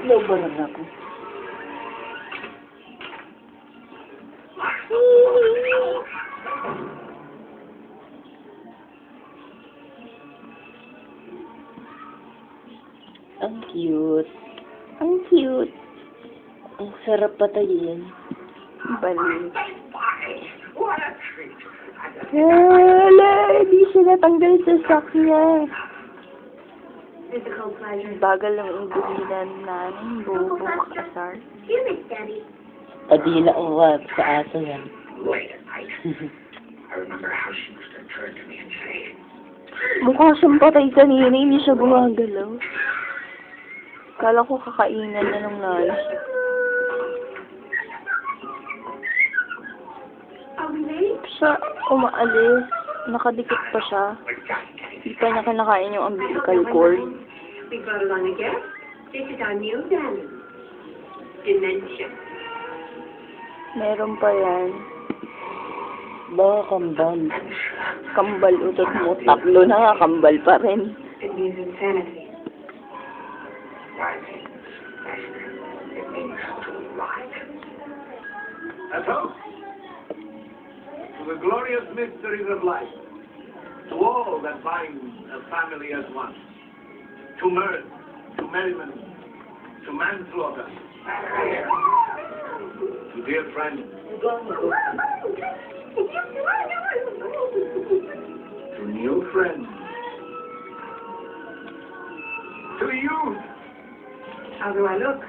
Naubalan ako. Ang cute. Ang cute. Ang sarap patayin. Balik. Hala, hindi siya natanggal sa stock niya. Bagal lang ang buhilan namin, bobo makasar. Padila uwag sa aso yan. Mukha siyang patay kanina, hindi siya gumagalaw. Kala ko kakainan na ng lunch. Siya umaalis, nakadikit pa siya. Hindi pa niya kinakain yung umbilical cord. We brought along a guest. This is our new Danny. Dementia. Meron pa yan. Baka kambal. Kambal utot mo. Tatlo na nga, kambal pa rin. It means insanity. It means to lie. At home, to the glorious mysteries of life, to all that binds a family as one, to mirth, to merriment, to manslaughter, to dear friends, to new friends, to youth. How do I look?